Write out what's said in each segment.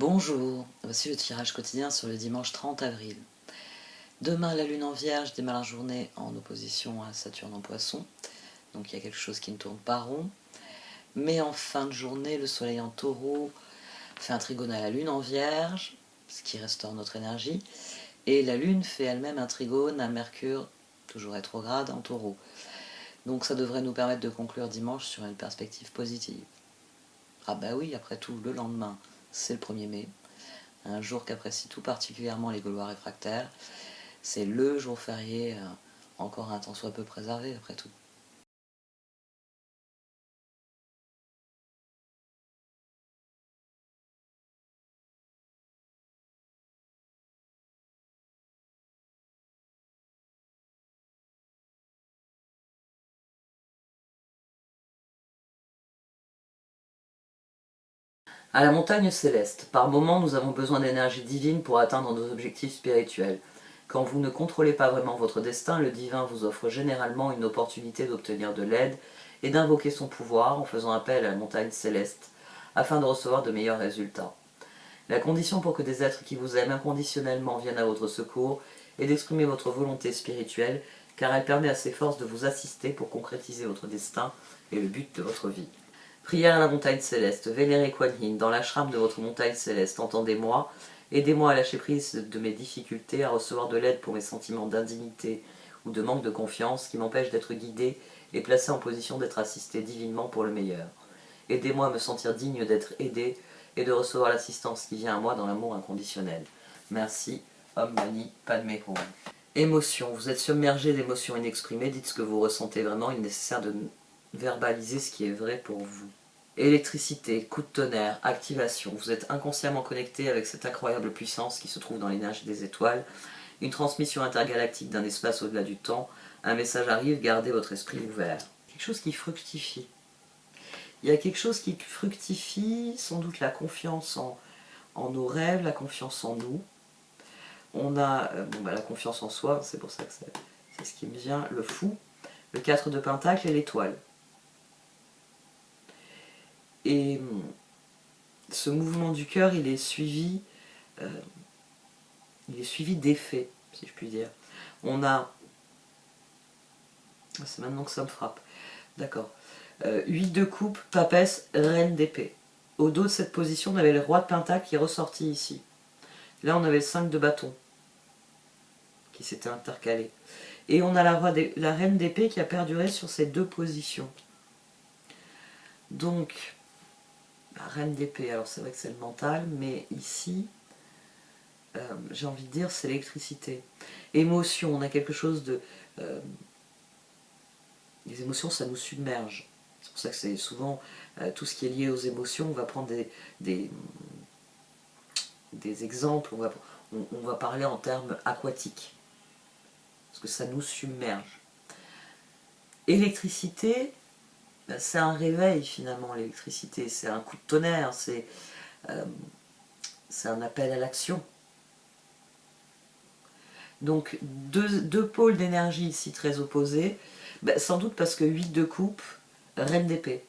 Bonjour, voici le tirage quotidien sur le dimanche 30 avril. Demain, la lune en Vierge démarre la journée en opposition à Saturne en Poisson, donc il y a quelque chose qui ne tourne pas rond. Mais en fin de journée, le Soleil en Taureau fait un trigone à la lune en Vierge, ce qui restaure notre énergie, et la lune fait elle-même un trigone à Mercure, toujours rétrograde, en Taureau. Donc ça devrait nous permettre de conclure dimanche sur une perspective positive. Ah bah oui, après tout, le lendemain, c'est le 1er mai, un jour qu'apprécient tout particulièrement les Gaulois réfractaires. C'est le jour férié, encore un tant soit peu préservé après tout. À la montagne céleste, par moments nous avons besoin d'énergie divine pour atteindre nos objectifs spirituels. Quand vous ne contrôlez pas vraiment votre destin, le divin vous offre généralement une opportunité d'obtenir de l'aide et d'invoquer son pouvoir en faisant appel à la montagne céleste, afin de recevoir de meilleurs résultats. La condition pour que des êtres qui vous aiment inconditionnellement viennent à votre secours est d'exprimer votre volonté spirituelle, car elle permet à ces forces de vous assister pour concrétiser votre destin et le but de votre vie. Prière à la montagne céleste, vénérez Kuan Yin, dans l'ashram de votre montagne céleste, entendez-moi, aidez-moi à lâcher prise de mes difficultés, à recevoir de l'aide pour mes sentiments d'indignité ou de manque de confiance qui m'empêchent d'être guidé et placé en position d'être assisté divinement pour le meilleur. Aidez-moi à me sentir digne d'être aidé et de recevoir l'assistance qui vient à moi dans l'amour inconditionnel. Merci, Om Mani Padme Hum. Émotion, vous êtes submergé d'émotions inexprimées, dites ce que vous ressentez vraiment, il est nécessaire de verbaliser ce qui est vrai pour vous. Électricité, coup de tonnerre, activation, vous êtes inconsciemment connecté avec cette incroyable puissance qui se trouve dans l'énergie des étoiles, une transmission intergalactique d'un espace au-delà du temps, un message arrive, gardez votre esprit ouvert. Quelque chose qui fructifie. Il y a quelque chose qui fructifie, sans doute la confiance en nos rêves, la confiance en nous. On a la confiance en soi, c'est pour ça que c'est ce qui me vient, le fou, le 4 de Pentacle et l'étoile. Et ce mouvement du cœur, il est suivi d'effets, si je puis dire. On a... C'est maintenant que ça me frappe. D'accord. 8 de coupe, papesse, reine d'épée. Au dos de cette position, on avait le roi de Pentacle qui est ressorti ici. Là, on avait le 5 de bâton qui s'était intercalé. Et on a la reine d'épée qui a perduré sur ces deux positions. Donc, la reine d'épée, alors c'est vrai que c'est le mental, mais ici, j'ai envie de dire, c'est l'électricité. Émotion, on a quelque chose de... les émotions, ça nous submerge. C'est pour ça que c'est souvent tout ce qui est lié aux émotions. On va prendre des exemples, on va parler en termes aquatiques. Parce que ça nous submerge. Électricité, c'est un réveil finalement, l'électricité. C'est un coup de tonnerre, c'est un appel à l'action. Donc deux pôles d'énergie ici très opposés, sans doute parce que 8 de coupe, reine d'épée.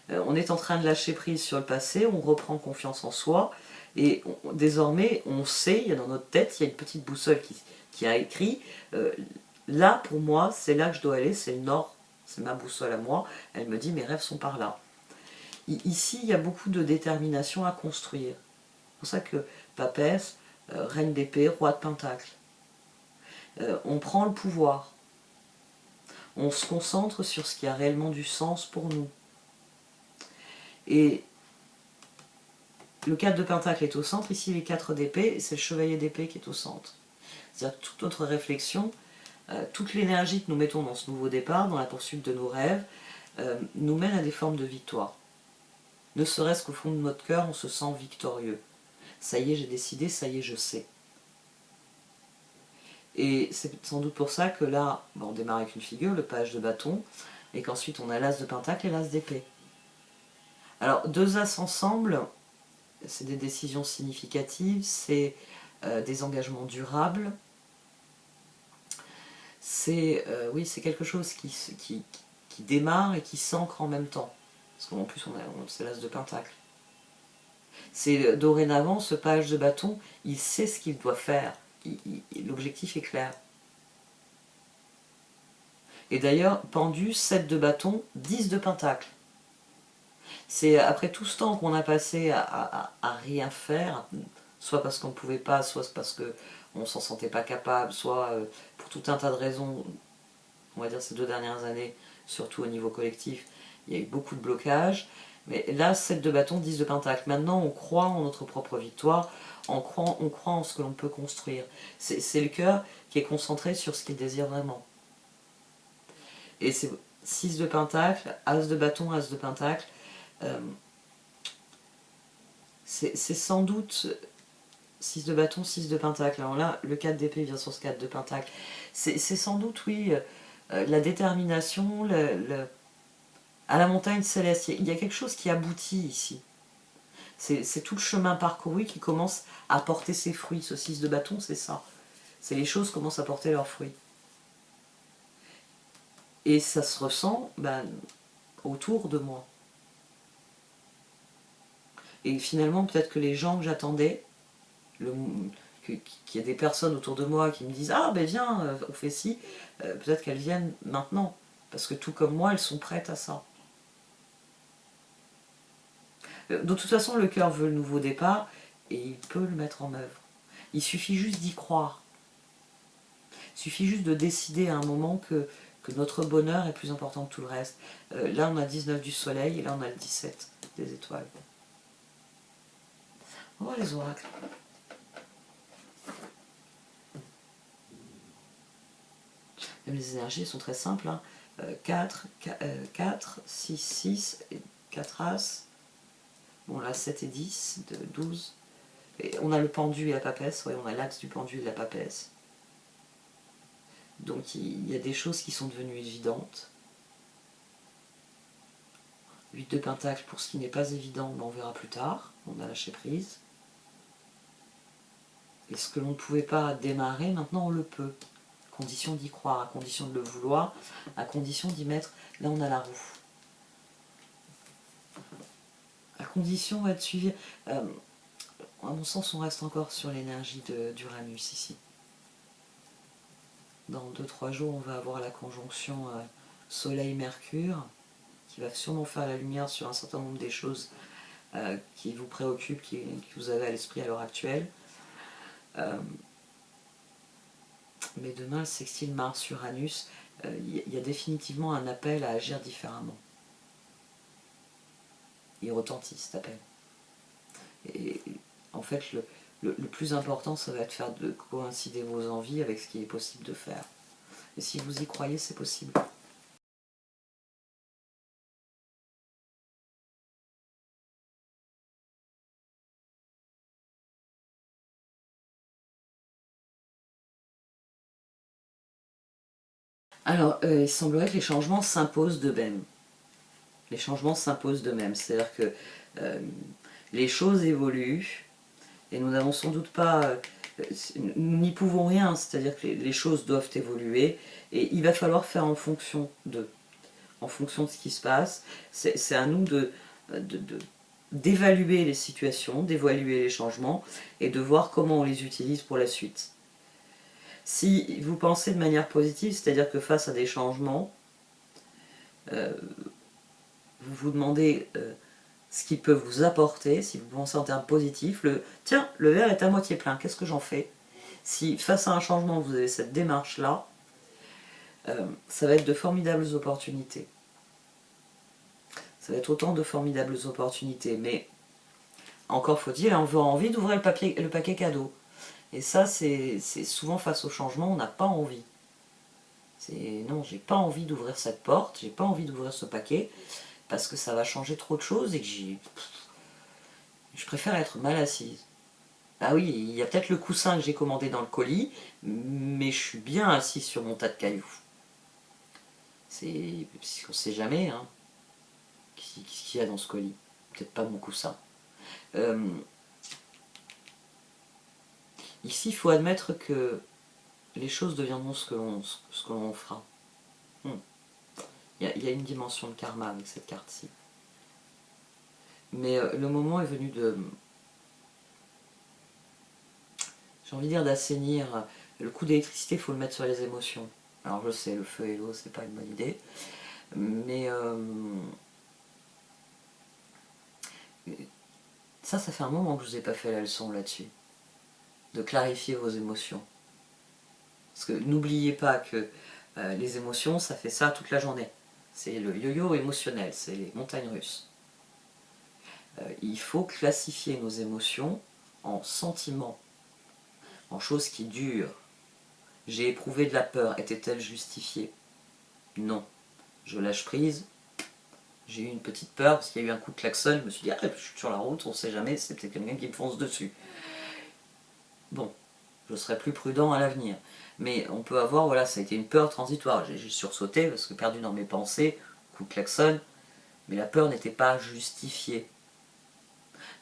On est en train de lâcher prise sur le passé, on reprend confiance en soi, et désormais on sait, il y a dans notre tête, il y a une petite boussole qui a écrit, là pour moi c'est là que je dois aller, c'est le nord, c'est ma boussole à moi, elle me dit mes rêves sont par là. Ici il y a beaucoup de détermination à construire, c'est pour ça que papesse, reine d'épée, roi de pentacle. On prend le pouvoir, on se concentre sur ce qui a réellement du sens pour nous. Et le 4 de pentacle est au centre, ici les 4 d'épée, c'est le chevalier d'épée qui est au centre. C'est-à-dire que toute notre réflexion, toute l'énergie que nous mettons dans ce nouveau départ, dans la poursuite de nos rêves, nous mène à des formes de victoire. Ne serait-ce qu'au fond de notre cœur, on se sent victorieux. Ça y est, j'ai décidé, ça y est, je sais. Et c'est sans doute pour ça que là, on démarre avec une figure, le page de bâton, et qu'ensuite on a l'as de pentacle et l'as d'épée. Alors, deux as ensemble, c'est des décisions significatives, c'est des engagements durables, c'est oui, c'est quelque chose qui démarre et qui s'ancre en même temps. Parce qu'en plus, c'est l'as de pentacle. C'est dorénavant, ce page de bâton, il sait ce qu'il doit faire. L'objectif est clair. Et d'ailleurs, pendu, 7 de bâton, 10 de pentacle. C'est après tout ce temps qu'on a passé à rien faire, soit parce qu'on ne pouvait pas, soit parce qu'on ne s'en sentait pas capable, soit pour tout un tas de raisons, on va dire ces 2 dernières années, surtout au niveau collectif, il y a eu beaucoup de blocages. Mais là, 7 de bâton, 10 de pentacle. Maintenant, on croit en notre propre victoire, on croit en ce que l'on peut construire. C'est le cœur qui est concentré sur ce qu'il désire vraiment. Et c'est 6 de pentacle, as de bâton, as de pentacle. C'est sans doute 6 de bâton, 6 de pentacle. Alors là, le 4 d'épée vient sur ce 4 de pentacle. C'est sans doute, oui, la détermination, à la montagne céleste. Il y a quelque chose qui aboutit ici. C'est tout le chemin parcouru qui commence à porter ses fruits. Ce 6 de bâton, c'est ça. C'est les choses commencent à porter leurs fruits. Et ça se ressent autour de moi. Et finalement, peut-être que les gens que j'attendais, qu'il y a des personnes autour de moi qui me disent « Ah, ben viens, on fait ci », peut-être qu'elles viennent maintenant. Parce que tout comme moi, elles sont prêtes à ça. De toute façon, le cœur veut le nouveau départ et il peut le mettre en œuvre. Il suffit juste d'y croire. Il suffit juste de décider à un moment que notre bonheur est plus important que tout le reste. Là, on a 19 du soleil et là, on a le 17 des étoiles. On va voir les oracles. Même les énergies sont très simples. Hein. 4, 6, 6, 4 As. Bon, là, 7 et 10, 12. Et on a le pendu et la papesse. Ouais, on a l'axe du pendu et de la papesse. Donc, il y a des choses qui sont devenues évidentes. 8 de pentacle pour ce qui n'est pas évident, mais on verra plus tard. On a lâché prise. Et ce que l'on ne pouvait pas démarrer, maintenant on le peut. À condition d'y croire, à condition de le vouloir, à condition d'y mettre. Là on a la roue. À condition d'être suivi. À mon sens, on reste encore sur l'énergie d'Uranus ici. Dans 2-3 jours, on va avoir la conjonction Soleil-Mercure, qui va sûrement faire la lumière sur un certain nombre des choses qui vous préoccupent, qui vous avez à l'esprit à l'heure actuelle. Mais demain, le sextile Mars-Uranus, il y a définitivement un appel à agir différemment. Il retentit cet appel. Et en fait, le plus important, ça va être faire de coïncider vos envies avec ce qui est possible de faire. Et si vous y croyez, c'est possible. Alors, il semblerait que les changements s'imposent d'eux-mêmes. Les changements s'imposent d'eux-mêmes. C'est-à-dire que les choses évoluent et nous n'avons sans doute pas... nous n'y pouvons rien, c'est-à-dire que les choses doivent évoluer et il va falloir faire en fonction d'eux, en fonction de ce qui se passe. C'est à nous d'évaluer les situations, d'évaluer les changements et de voir comment on les utilise pour la suite. Si vous pensez de manière positive, c'est-à-dire que face à des changements, vous vous demandez ce qu'ils peuvent vous apporter, si vous pensez en termes positifs, tiens, le verre est à moitié plein, qu'est-ce que j'en fais? Si face à un changement, vous avez cette démarche-là, ça va être de formidables opportunités. Ça va être autant de formidables opportunités, mais encore faut-il avoir envie d'ouvrir le paquet cadeau. Et ça, c'est souvent face au changement, on n'a pas envie. Non, j'ai pas envie d'ouvrir cette porte, j'ai pas envie d'ouvrir ce paquet, parce que ça va changer trop de choses et que je préfère être mal assise. Ah oui, il y a peut-être le coussin que j'ai commandé dans le colis, mais je suis bien assis sur mon tas de cailloux. On ne sait jamais hein, qu'est-ce qu'il y a dans ce colis. Peut-être pas mon coussin. Ici, il faut admettre que les choses deviendront ce que l'on fera. Il y a une dimension de karma avec cette carte-ci. Mais le moment est venu j'ai envie de dire d'assainir. Le coup d'électricité, il faut le mettre sur les émotions. Alors je sais, le feu et l'eau, c'est pas une bonne idée. Mais ça fait un moment que je vous ai pas fait la leçon là-dessus. De clarifier vos émotions. Parce que n'oubliez pas que les émotions, ça fait ça toute la journée. C'est le yo-yo émotionnel, c'est les montagnes russes. Il faut classifier nos émotions en sentiments, en choses qui durent. J'ai éprouvé de la peur, était-elle justifiée? Non. Je lâche prise, j'ai eu une petite peur parce qu'il y a eu un coup de klaxon, je me suis dit, ah, je suis sur la route, on sait jamais, c'est peut-être quelqu'un qui me fonce dessus. Bon, je serai plus prudent à l'avenir. Mais on peut avoir, voilà, ça a été une peur transitoire. J'ai sursauté parce que perdu dans mes pensées, coup de klaxon, mais la peur n'était pas justifiée.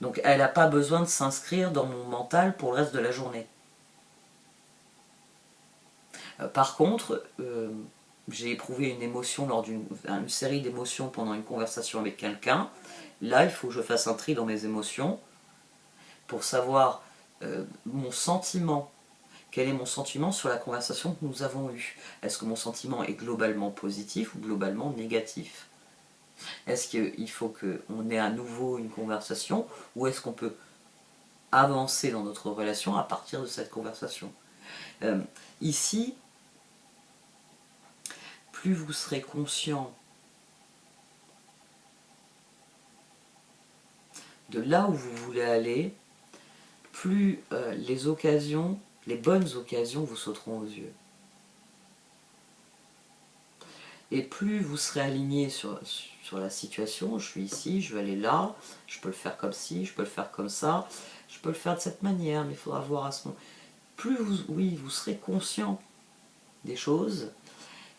Donc elle n'a pas besoin de s'inscrire dans mon mental pour le reste de la journée. Par contre, j'ai éprouvé une émotion lors d'une série d'émotions pendant une conversation avec quelqu'un. Là, il faut que je fasse un tri dans mes émotions pour savoir mon sentiment. Quel est mon sentiment sur la conversation que nous avons eue? Est-ce que mon sentiment est globalement positif ou globalement négatif? Est-ce qu'il faut qu'on ait à nouveau une conversation ou est-ce qu'on peut avancer dans notre relation à partir de cette conversation? Ici, plus vous serez conscient de là où vous voulez aller, plus les occasions, les bonnes occasions vous sauteront aux yeux. Et plus vous serez aligné sur la situation, je suis ici, je vais aller là, je peux le faire comme ci, je peux le faire comme ça, je peux le faire de cette manière, mais il faudra voir à ce moment. Plus vous serez conscient des choses,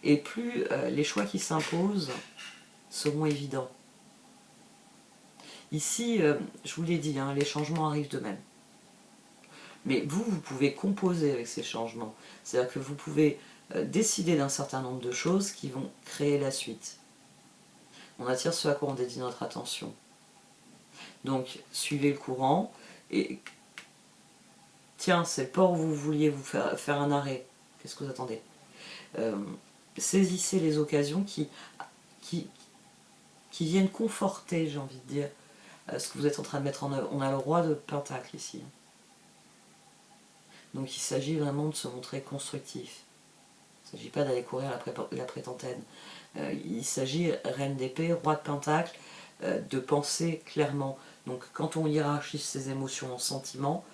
et plus les choix qui s'imposent seront évidents. Ici, je vous l'ai dit, hein, les changements arrivent d'eux-mêmes. Mais vous pouvez composer avec ces changements. C'est-à-dire que vous pouvez décider d'un certain nombre de choses qui vont créer la suite. On attire ce à quoi on dédie notre attention. Donc, suivez le courant et... Tiens, c'est le port où vous vouliez vous faire un arrêt. Qu'est-ce que vous attendez? Saisissez les occasions qui viennent conforter, j'ai envie de dire, ce que vous êtes en train de mettre en œuvre. On a le roi de Pentacle ici. Donc il s'agit vraiment de se montrer constructif. Il ne s'agit pas d'aller courir la prétentaine. Il s'agit, reine d'épée, roi de Pentacle, de penser clairement. Donc quand on hiérarchise ses émotions en sentiments,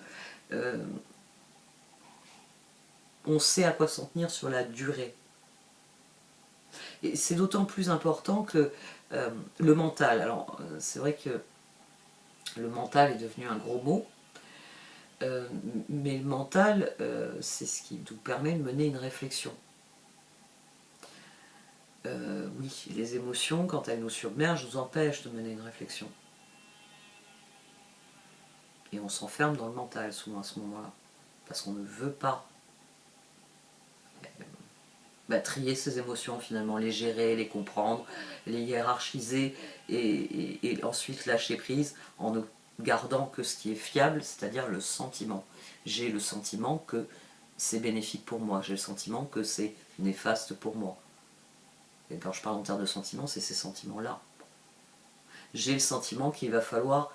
on sait à quoi s'en tenir sur la durée. Et c'est d'autant plus important que le mental. Alors c'est vrai que le mental est devenu un gros mot, mais le mental, c'est ce qui nous permet de mener une réflexion. Oui, les émotions, quand elles nous submergent, nous empêchent de mener une réflexion. Et on s'enferme dans le mental souvent à ce moment-là, parce qu'on ne veut pas trier ses émotions finalement, les gérer, les comprendre, les hiérarchiser et ensuite lâcher prise en ne gardant que ce qui est fiable, c'est-à-dire le sentiment. J'ai le sentiment que c'est bénéfique pour moi, j'ai le sentiment que c'est néfaste pour moi. Et quand je parle en termes de sentiments, c'est ces sentiments-là. J'ai le sentiment qu'il va falloir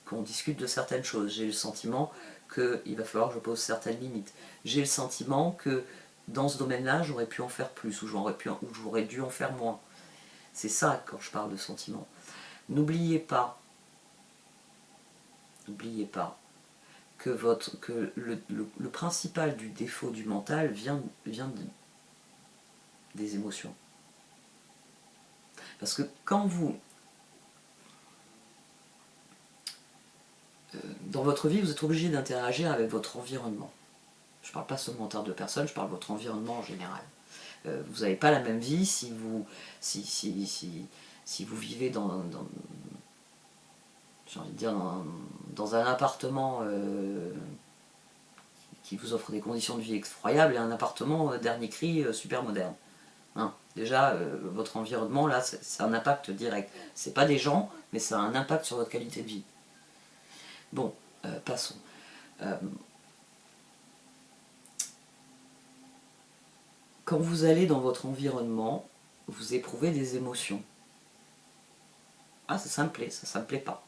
qu'on discute de certaines choses. J'ai le sentiment qu'il va falloir que je pose certaines limites. J'ai le sentiment que dans ce domaine-là, j'aurais pu en faire plus, ou j'aurais dû en faire moins. C'est ça quand je parle de sentiments. N'oubliez pas que, le principal du défaut du mental vient des émotions. Parce que quand vous... dans votre vie, vous êtes obligé d'interagir avec votre environnement. Je ne parle pas seulement en termes de personnes, je parle de votre environnement en général. Vous n'avez pas la même vie si vous vivez j'ai envie de dire, dans un appartement qui vous offre des conditions de vie effroyables et un appartement dernier cri super moderne. Hein, déjà, votre environnement, là, c'est un impact direct. C'est pas des gens, mais ça a un impact sur votre qualité de vie. Bon, passons. Quand vous allez dans votre environnement, vous éprouvez des émotions. Ah, ça me plaît, ça me plaît pas.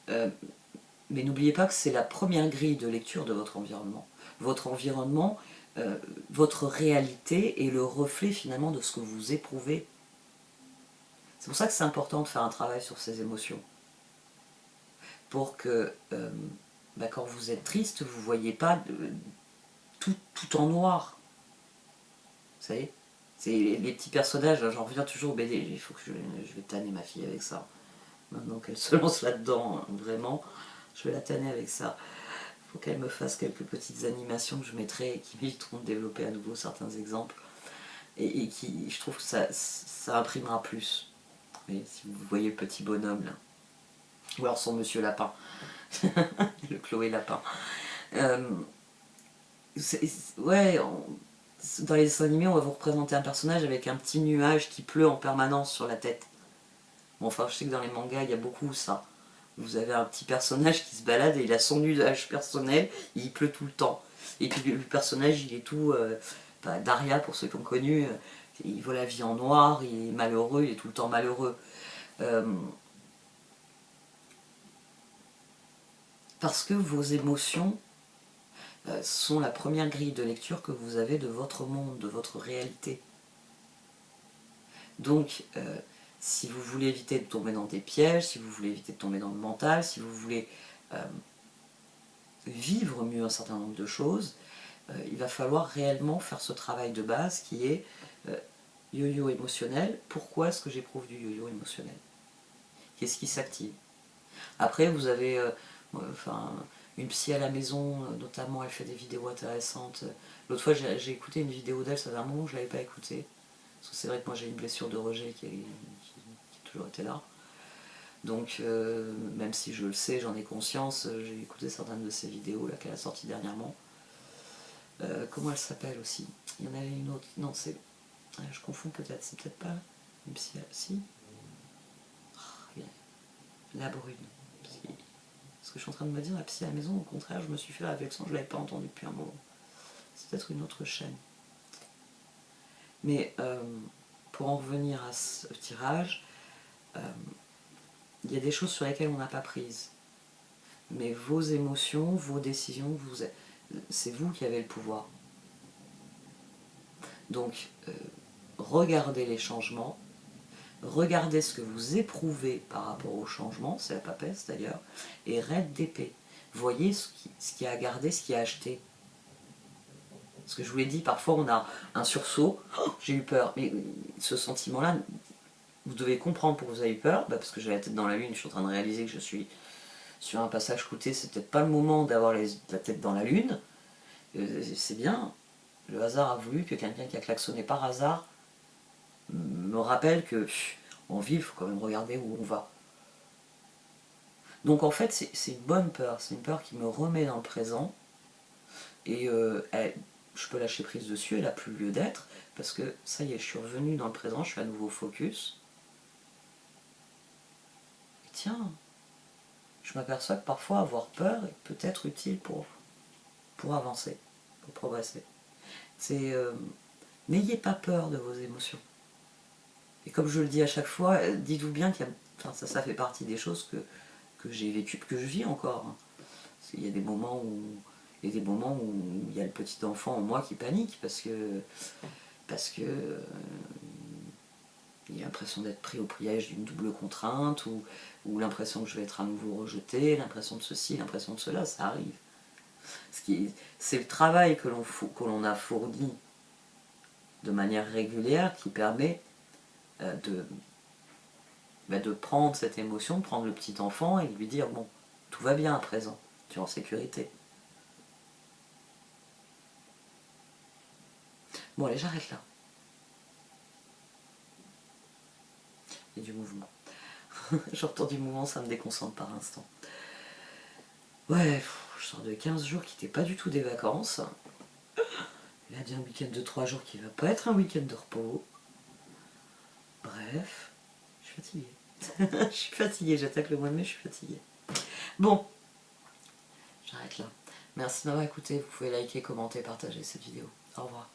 Mais n'oubliez pas que c'est la première grille de lecture de votre environnement. Votre environnement, votre réalité est le reflet finalement de ce que vous éprouvez. C'est pour ça que c'est important de faire un travail sur ces émotions. Pour que quand vous êtes triste, vous ne voyez pas tout en noir. Vous savez, c'est les petits personnages, j'en reviens toujours au BD, il faut que je vais tanner ma fille avec ça. Maintenant qu'elle se lance là-dedans, vraiment, je vais la tanner avec ça. Il faut qu'elle me fasse quelques petites animations que je mettrai et qui m'éviteront de développer à nouveau certains exemples. Et qui, je trouve que ça imprimera plus. Et si vous voyez le petit bonhomme là. Ou alors son monsieur lapin. Le Chloé lapin. Ouais, dans les dessins animés, on va vous représenter un personnage avec un petit nuage qui pleut en permanence sur la tête. Bon, enfin, je sais que dans les mangas, il y a beaucoup ça. Vous avez un petit personnage qui se balade et il a son nuage personnel, et il pleut tout le temps. Et puis le personnage, il est tout... Daria, pour ceux qui ont connu, il voit la vie en noir, il est malheureux, il est tout le temps malheureux. Parce que vos émotions sont la première grille de lecture que vous avez de votre monde, de votre réalité. Donc, si vous voulez éviter de tomber dans des pièges, si vous voulez éviter de tomber dans le mental, si vous voulez vivre mieux un certain nombre de choses, il va falloir réellement faire ce travail de base qui est yo-yo émotionnel. Pourquoi est-ce que j'éprouve du yo-yo émotionnel? Qu'est-ce qui s'active? Après, vous avez une psy à la maison, notamment, elle fait des vidéos intéressantes. L'autre fois, j'ai écouté une vidéo d'elle, ça fait un moment que je ne l'avais pas écoutée. Parce que c'est vrai que moi, j'ai une blessure de rejet qui a toujours été là. Donc, même si je le sais, j'en ai conscience, j'ai écouté certaines de ses vidéos là qu'elle a sorties dernièrement. Comment elle s'appelle aussi? Il y en avait une autre. Non, c'est... je confonds peut-être. C'est peut-être pas une psy... Si? La brune. Ce que je suis en train de me dire, la psy à la maison, au contraire, je me suis fait la réflexion, je ne l'avais pas entendue depuis un moment. C'est peut-être une autre chaîne. Mais pour en revenir à ce tirage, il y a des choses sur lesquelles on n'a pas prise. Mais vos émotions, vos décisions, c'est vous qui avez le pouvoir. Donc, regardez les changements, regardez ce que vous éprouvez par rapport aux changements, c'est la papesse d'ailleurs, et raide d'épée. Voyez ce qui a à garder, ce qui a à acheter. Parce que je vous l'ai dit, parfois on a un sursaut, oh, j'ai eu peur, mais ce sentiment-là, vous devez comprendre pourquoi vous avez eu peur, parce que j'ai la tête dans la lune, je suis en train de réaliser que je suis sur un passage clouté, c'est peut-être pas le moment d'avoir la tête dans la lune, c'est bien, le hasard a voulu que quelqu'un qui a klaxonné par hasard me rappelle que en ville, il faut quand même regarder où on va. Donc en fait, c'est une bonne peur, c'est une peur qui me remet dans le présent, et je peux lâcher prise dessus, elle n'a plus lieu d'être, parce que ça y est, je suis revenu dans le présent, je suis à nouveau focus. Et tiens, je m'aperçois que parfois avoir peur est peut-être utile pour avancer, pour progresser. C'est n'ayez pas peur de vos émotions. Et comme je le dis à chaque fois, dites-vous bien qu'il y a, ça fait partie des choses que j'ai vécues, que je vis encore. Hein. Il y a des moments où il y a le petit enfant en moi qui panique parce que il y a l'impression d'être pris au piège d'une double contrainte ou l'impression que je vais être à nouveau rejeté, l'impression de ceci, l'impression de cela, ça arrive. C'est le travail que l'on a fourni de manière régulière qui permet de prendre cette émotion, de prendre le petit enfant et de lui dire bon, tout va bien à présent, tu es en sécurité. Bon allez, j'arrête là. Il y a du mouvement. J'entends du mouvement, ça me déconcentre par instant. Ouais, je sors de 15 jours qui n'étaient pas du tout des vacances. Il a dit un week-end de 3 jours qui va pas être un week-end de repos. Bref, je suis fatiguée. Je suis fatiguée, j'attaque le mois de mai, je suis fatiguée. Bon, j'arrête là. Merci de m'avoir écouté, vous pouvez liker, commenter, partager cette vidéo. Au revoir.